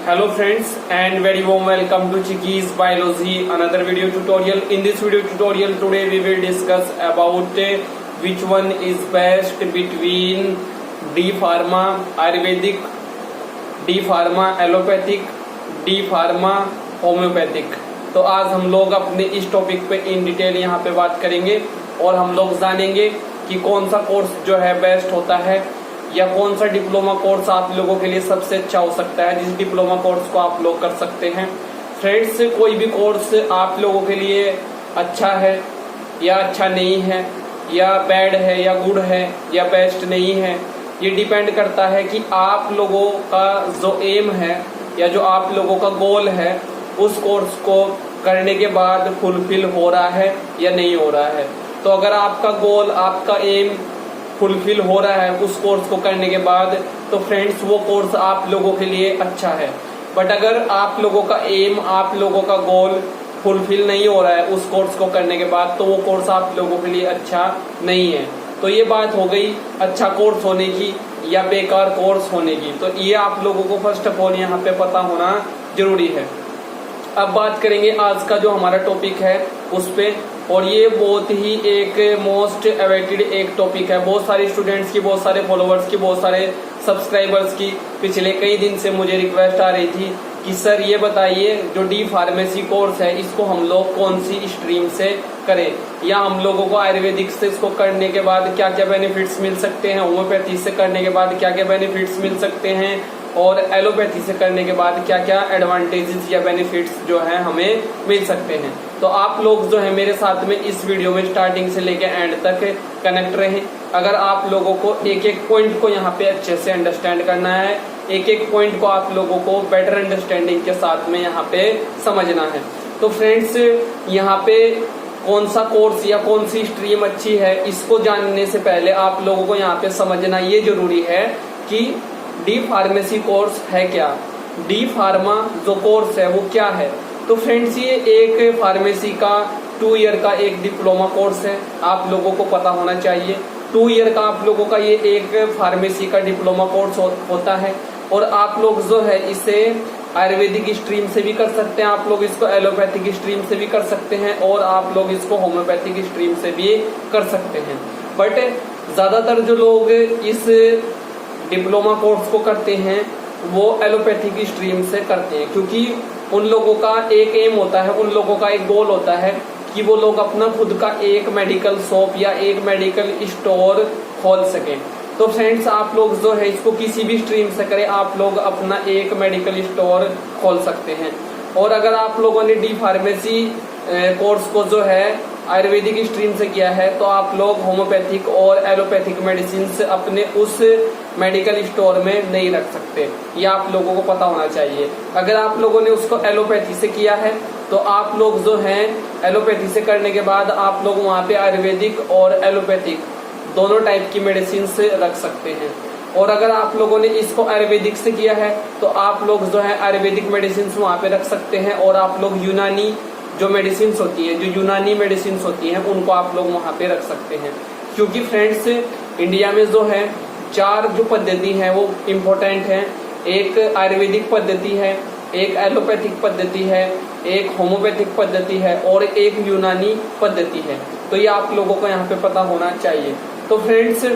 Hello friends and very warm welcome to Chicky's Biology, another video tutorial. In this video tutorial today we will discuss about which one is best between D Pharma Ayurvedic, D Pharma Allopathic, D Pharma Homeopathic। तो आज हम लोग अपने इस topic पे in detail यहाँ पे बात करेंगे और हम लोग जानेंगे कि कौन सा कोर्स जो है बेस्ट होता है या कौन सा डिप्लोमा कोर्स आप लोगों के लिए सबसे अच्छा हो सकता है, जिस डिप्लोमा कोर्स को आप लोग कर सकते हैं। फ्रेंड्स, कोई भी कोर्स आप लोगों के लिए अच्छा है या अच्छा नहीं है, या बैड है या गुड है या बेस्ट नहीं है, ये डिपेंड करता है कि आप लोगों का जो एम है या जो आप लोगों का गोल है उस कोर्स को करने के बाद फुलफिल हो रहा है या नहीं हो रहा है। तो अगर आपका गोल, आपका एम फुलफिल हो रहा है उस कोर्स को करने के बाद, तो फ्रेंड्स वो कोर्स आप लोगों के लिए अच्छा है। बट अगर आप लोगों का एम, आप लोगों का गोल फुलफिल नहीं हो रहा है उस कोर्स को करने के बाद, तो वो कोर्स आप लोगों के लिए अच्छा नहीं है। तो ये बात हो गई अच्छा कोर्स होने की या बेकार कोर्स होने की। तो ये आप लोगों को फर्स्ट ऑफ ऑल यहाँ पे पता होना जरूरी है। अब बात करेंगे आज का जो हमारा टॉपिक है उस पे, और ये बहुत ही एक मोस्ट अवेटेड एक टॉपिक है। बहुत सारे स्टूडेंट्स की, बहुत सारे फॉलोवर्स की, बहुत सारे सब्सक्राइबर्स की पिछले कई दिन से मुझे रिक्वेस्ट आ रही थी कि सर ये बताइए जो डी फार्मेसी कोर्स है इसको हम लोग कौन सी स्ट्रीम से करें, या हम लोगों को आयुर्वेदिक से इसको करने के बाद क्या क्या बेनिफिट्स मिल सकते हैं, होम्योपैथी से करने के बाद क्या क्या बेनिफिट्स मिल सकते हैं, और एलोपैथी से करने के बाद क्या क्या एडवांटेजेस या बेनिफिट्स जो है हमें मिल सकते हैं। तो आप लोग जो है मेरे साथ में इस वीडियो में स्टार्टिंग से लेकर एंड तक कनेक्ट रहें। अगर आप लोगों को एक एक पॉइंट को यहाँ पे अच्छे से अंडरस्टैंड करना है, एक एक पॉइंट को आप लोगों को बेटर अंडरस्टैंडिंग के साथ में यहाँ पे समझना है। तो फ्रेंड्स, यहाँ पे कौन सा कोर्स या कौन सी स्ट्रीम अच्छी है इसको जानने से पहले आप लोगों को यहाँ पे समझना ये जरूरी है कि डी फार्मेसी कोर्स है क्या, डी फार्मा जो कोर्स है वो क्या है। तो फ्रेंड्स, ये एक फार्मेसी का 2 ईयर का एक डिप्लोमा कोर्स है, आप लोगों को पता होना चाहिए। 2 ईयर का आप लोगों का ये एक फार्मेसी का डिप्लोमा कोर्स होता है, और आप लोग जो है इसे आयुर्वेदिक स्ट्रीम से भी कर सकते हैं, आप लोग इसको एलोपैथिक स्ट्रीम से भी कर सकते हैं, और आप लोग इसको होम्योपैथिक स्ट्रीम से भी कर सकते हैं। बट ज्यादातर जो लोग इस डिप्लोमा कोर्स को करते हैं वो एलोपैथिक स्ट्रीम से करते हैं, क्योंकि उन लोगों का एक एम होता है, उन लोगों का एक गोल होता है कि वो लोग अपना खुद का एक मेडिकल शॉप या एक मेडिकल स्टोर खोल सकें। तो फ्रेंड्स, आप लोग जो है इसको किसी भी स्ट्रीम से करें, आप लोग अपना एक मेडिकल स्टोर खोल सकते हैं। और अगर आप लोगों ने डी फार्मेसी कोर्स को जो है आयुर्वेदिक स्ट्रीम से किया है, तो आप लोग होम्योपैथिक और एलोपैथिक मेडिसिन अपने उस मेडिकल स्टोर में नहीं रख सकते, ये आप लोगों को पता होना चाहिए। अगर आप लोगों ने उसको एलोपैथी से किया है तो आप लोग जो हैं एलोपैथी से करने के बाद आप लोग वहाँ पे आयुर्वेदिक और एलोपैथिक दोनों टाइप की मेडिसिन रख सकते हैं। और अगर आप लोगों ने इसको आयुर्वेदिक से किया है तो आप लोग जो है आयुर्वेदिक मेडिसिन वहाँ पे रख सकते हैं, और आप लोग यूनानी जो मेडिसिन होती है, जो यूनानी मेडिसिन होती हैं, उनको आप लोग वहाँ पे रख सकते हैं। क्योंकि फ्रेंड्स, इंडिया में जो है 4 जो पद्धति है वो इम्पोर्टेंट है। एक आयुर्वेदिक पद्धति है, एक एलोपैथिक पद्धति है, एक होम्योपैथिक पद्धति है, और एक यूनानी पद्धति है। तो ये आप लोगों को यहाँ पे पता होना चाहिए। तो फ्रेंड्स,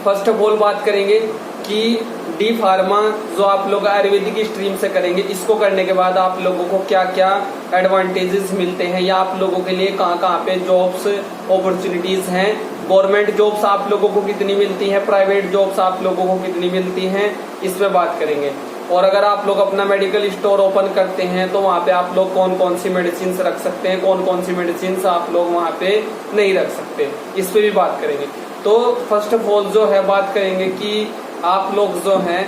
फर्स्ट ऑफ ऑल बात करेंगे कि डी फार्मा जो आप लोग आयुर्वेदिक स्ट्रीम से करेंगे, इसको करने के बाद आप लोगों को क्या क्या एडवांटेजेस मिलते हैं, या आप लोगों के लिए कहाँ कहाँ पे जॉब्स अपॉर्चुनिटीज हैं, गवर्नमेंट जॉब्स आप लोगों को कितनी मिलती हैं, प्राइवेट जॉब्स आप लोगों को कितनी मिलती हैं, इस पे बात करेंगे। और अगर आप लोग अपना मेडिकल स्टोर ओपन करते हैं तो वहाँ पे आप लोग कौन कौन सी मेडिसिन रख सकते हैं, कौन कौन सी मेडिसिन आप लोग वहाँ पे नहीं रख सकते, इस पे भी बात करेंगे। तो फर्स्ट ऑफ ऑल जो है बात करेंगे कि आप लोग जो हैं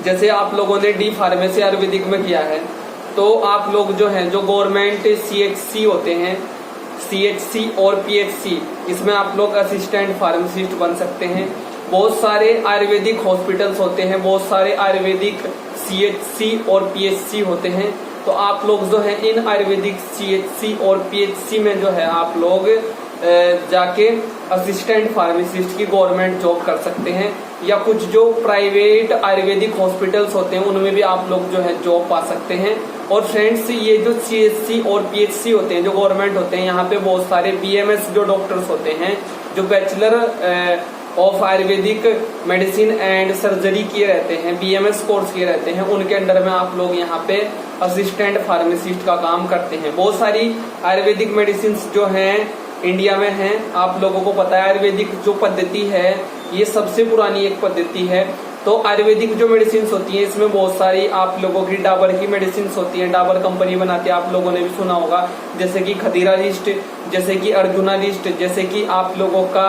जैसे आप लोगों ने डी फार्मेसी आयुर्वेदिक में किया है, तो आप लोग जो हैं जो गवर्नमेंट CHC होते हैं, CHC और PHC, इसमें आप लोग असिस्टेंट फार्मासिस्ट बन सकते हैं। बहुत सारे आयुर्वेदिक हॉस्पिटल्स होते हैं, बहुत सारे आयुर्वेदिक CHC और PHC होते हैं। तो आप लोग जो है इन आयुर्वेदिक CHC और PHC में जो है आप लोग जाके असिस्टेंट फार्मासिस्ट की गवर्नमेंट जॉब कर सकते हैं, या कुछ जो प्राइवेट आयुर्वेदिक हॉस्पिटल्स होते हैं उनमें भी आप लोग जो है जॉब पा सकते हैं। और फ्रेंड्स, ये जो CHC और PHC होते हैं जो गवर्नमेंट होते हैं, यहाँ पे बहुत सारे BMS जो डॉक्टर्स होते हैं, जो bachelor of Ayurvedic medicine and surgery किए रहते हैं, BMS कोर्स किए रहते हैं, उनके अंडर में आप लोग यहाँ पे असिस्टेंट फार्मासिस्ट का काम करते हैं। बहुत सारी आयुर्वेदिक मेडिसिन जो हैं इंडिया में हैं, आप लोगों को पता है आयुर्वेदिक जो पद्धति है ये सबसे पुरानी एक पद्धति है। तो आयुर्वेदिक जो मेडिसिन होती है इसमें बहुत सारी आप लोगों की डाबर की मेडिसिन होती है, डाबर कंपनी बनाती है, आप लोगों ने भी सुना होगा, जैसे कि खदीरा लिस्ट, जैसे कि अर्जुना लिस्ट, जैसे कि आप लोगों का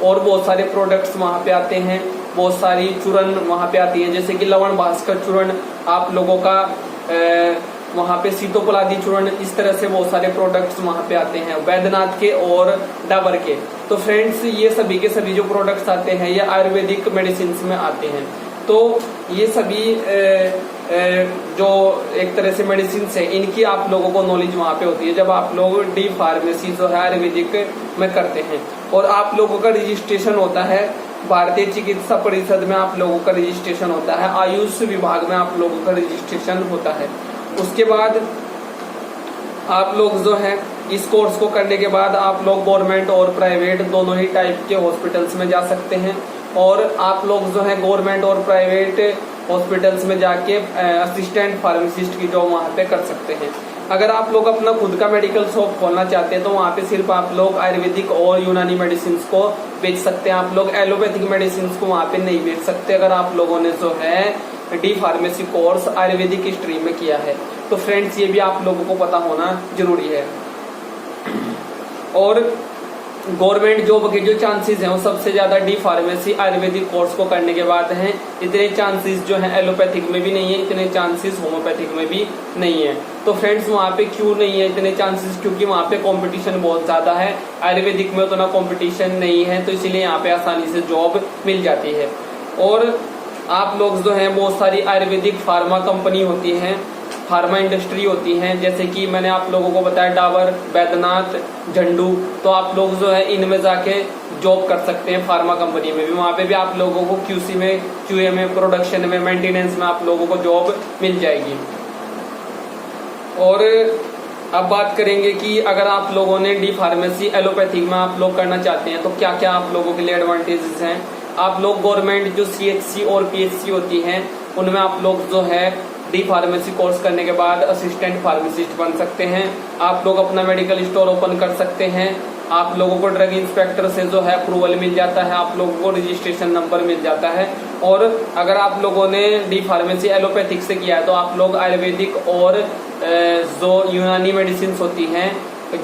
और बहुत सारे प्रोडक्ट्स वहां पे आते हैं, बहुत सारी चूर्ण वहां पे आती है, जैसे कि लवण भास्कर चूर्ण, आप लोगों का वहां पे सीतोपलादी चूर्ण, इस तरह से बहुत सारे प्रोडक्ट्स वहां पे आते हैं वैद्यनाथ के और डाबर के। तो फ्रेंड्स, ये सभी के सभी जो प्रोडक्ट्स आते हैं ये आयुर्वेदिक मेडिसिन में आते हैं। तो ये सभी जो एक तरह से मेडिसिन है इनकी आप लोगों को नॉलेज वहां पे होती है जब आप लोग डी फार्मेसी जो है आयुर्वेदिक में करते हैं। और आप लोगों का रजिस्ट्रेशन होता है भारतीय चिकित्सा परिषद में, आप लोगों का रजिस्ट्रेशन होता है, आयुष विभाग में आप लोगों का रजिस्ट्रेशन होता है। उसके बाद आप लोग जो है इस कोर्स को करने के बाद आप लोग गवर्नमेंट और प्राइवेट दोनों ही टाइप के हॉस्पिटल्स में जा सकते हैं। और आप लोग जो है गवर्नमेंट और प्राइवेट हॉस्पिटल्स में जाके असिस्टेंट फार्मासिस्ट की जॉब वहां पे कर सकते हैं। अगर आप लोग अपना खुद का मेडिकल शॉप खोलना चाहते हैं तो वहां पे सिर्फ आप लोग आयुर्वेदिक और यूनानी मेडिसिन को बेच सकते हैं, आप लोग एलोपैथिक मेडिसिन को वहां पे नहीं बेच सकते अगर आप लोगों ने जो है D pharmacy course Ayurvedic stream में किया है। तो फ्रेंड्स, ये भी आप लोगों को पता होना जरूरी है। और गवर्नमेंट जॉब के जो चांसेस हैं वो सबसे ज्यादा डी फार्मेसी आयुर्वेदिक कोर्स को करने के बाद हैं। इतने चांसेस जो हैं एलोपैथिक में भी नहीं है, इतने चांसेस होम्योपैथिक में भी नहीं है। तो फ्रेंड्स, वहाँ पे क्यों नहीं है इतने चांसेस? क्योंकि वहाँ पे कंपटीशन बहुत ज्यादा है, आयुर्वेदिक में उतना कंपटीशन नहीं है, तो इसीलिए यहाँ पे आसानी से जॉब मिल जाती है। और आप लोग जो है बहुत सारी आयुर्वेदिक फार्मा कंपनी होती है, फार्मा इंडस्ट्री होती हैं, जैसे कि मैंने आप लोगों को बताया डाबर, बैद्यनाथ, झंडू, तो आप लोग जो है इनमें जाके जॉब कर सकते हैं फार्मा कंपनी में भी। वहां पे भी आप लोगों को QC में, QA में, प्रोडक्शन में, मेंटेनेंस में आप लोगों को जॉब मिल जाएगी। और अब बात करेंगे कि अगर आप लोगों ने डी फार्मेसी एलोपैथिक में आप लोग करना चाहते हैं तो क्या क्या आप लोगों के लिए एडवांटेजेस हैं। आप लोग गवर्नमेंट जो CHC और PHC होती हैं उनमें आप लोग जो है डी फार्मेसी कोर्स करने के बाद असिस्टेंट फार्मासिस्ट बन सकते हैं। आप लोग अपना मेडिकल स्टोर ओपन कर सकते हैं, आप लोगों को ड्रग इंस्पेक्टर से जो है अप्रूवल मिल जाता है, आप लोगों को रजिस्ट्रेशन नंबर मिल जाता है। और अगर आप लोगों ने डी फार्मेसी एलोपैथिक से किया है तो आप लोग आयुर्वेदिक और जो यूनानी मेडिसिन होती हैं,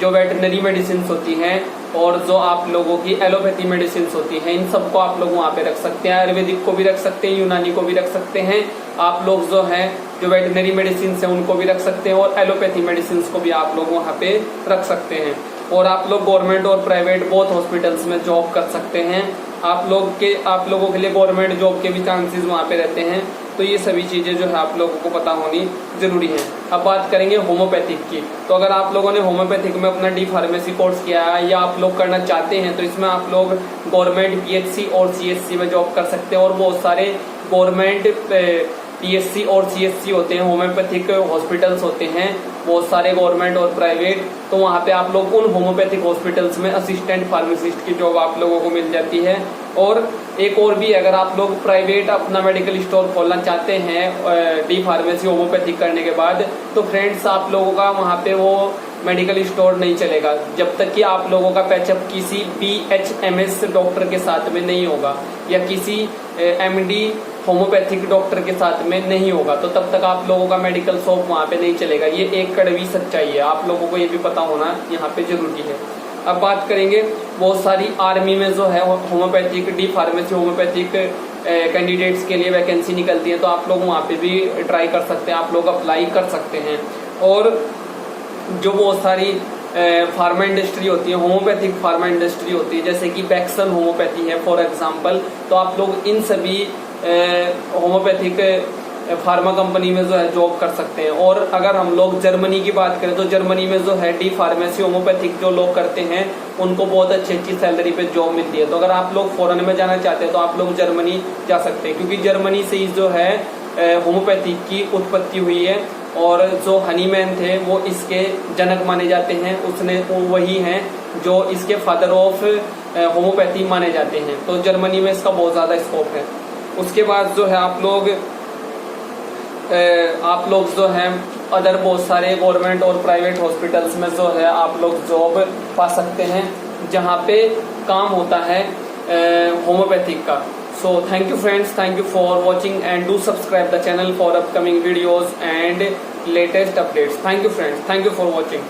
जो वेटरनरी मेडिसिन होती हैं और जो आप लोगों की एलोपैथी मेडिसिन होती हैं, इन सबको आप लोग वहाँ पे रख सकते हैं। आयुर्वेदिक को भी रख सकते हैं, यूनानी को भी रख सकते हैं, आप लोग जो है जो वेटरनरी मेडिसिन है उनको भी रख सकते हैं, और एलोपैथी मेडिसिन को भी आप लोग वहाँ पे रख सकते हैं। और आप लोग गवर्नमेंट और प्राइवेट बोथ हॉस्पिटल्स में जॉब कर सकते हैं। आप लोगों के लिए गवर्नमेंट जॉब के भी चांसेस वहाँ पे रहते हैं। तो ये सभी चीजें जो है आप लोगों को पता होनी जरूरी है। अब बात करेंगे होम्योपैथिक की। तो अगर आप लोगों ने होम्योपैथिक में अपना डी फार्मेसी कोर्स किया है या आप लोग करना चाहते हैं तो इसमें आप लोग गवर्नमेंट PHC और CHC में जॉब कर सकते हैं। और बहुत सारे गवर्नमेंट PHC और CHC होते हैं, होम्योपैथिक हॉस्पिटल्स होते हैं बहुत सारे गवर्नमेंट और प्राइवेट। तो वहाँ पे आप लोग उन होम्योपैथिक हॉस्पिटल्स में असिस्टेंट फार्मासिस्ट की जॉब आप लोगों को मिल जाती है। और एक और भी, अगर आप लोग प्राइवेट अपना मेडिकल स्टोर खोलना चाहते हैं डी फार्मेसी होम्योपैथिक करने के बाद, तो फ्रेंड्स आप लोगों का वहाँ पे वो मेडिकल स्टोर नहीं चलेगा जब तक कि आप लोगों का पैचअप किसी BHMS डॉक्टर के साथ में नहीं होगा या किसी MD होम्योपैथिक डॉक्टर के साथ में नहीं होगा, तो तब तक आप लोगों का मेडिकल शॉप वहाँ पे नहीं चलेगा। ये एक कड़वी सच्चाई है, आप लोगों को ये भी पता होना यहाँ पे जरूरी है। अब बात करेंगे, बहुत सारी आर्मी में जो है homeopathic D pharmacy homeopathic candidates के लिए वैकेंसी निकलती है, तो आप लोग वहाँ पे भी ट्राई कर सकते हैं, आप लोग अप्लाई कर सकते हैं। और जो बहुत सारी फार्मा इंडस्ट्री होती है, होम्योपैथिक फार्मा इंडस्ट्री होती है, जैसे कि बैक्सन होम्योपैथी है फॉर एग्जांपल, तो आप लोग इन सभी होम्योपैथिक फार्मा कंपनी में जो है जॉब कर सकते हैं। और अगर हम लोग जर्मनी की बात करें तो जर्मनी में जो है डी फार्मेसी होम्योपैथिक जो लोग करते हैं उनको बहुत अच्छी सैलरी पे जॉब मिलती है। तो अगर आप लोग फॉरेन में जाना चाहते हैं तो आप लोग जर्मनी जा सकते हैं, क्योंकि जर्मनी से ही जो है होम्योपैथिक की उत्पत्ति हुई है। और जो हनीमैन थे वो इसके जनक माने जाते हैं, वो वही हैं जो इसके फादर ऑफ होम्योपैथी माने जाते हैं। तो जर्मनी में इसका बहुत ज्यादा स्कोप है। उसके बाद जो है आप लोग जो है अदर बहुत सारे गवर्नमेंट और प्राइवेट हॉस्पिटल्स में जो है आप लोग जॉब पा सकते हैं जहाँ पे काम होता है होम्योपैथिक का। So thank you friends, thank you for watching and do subscribe the channel for upcoming videos and latest updates. Thank you friends, thank you for watching.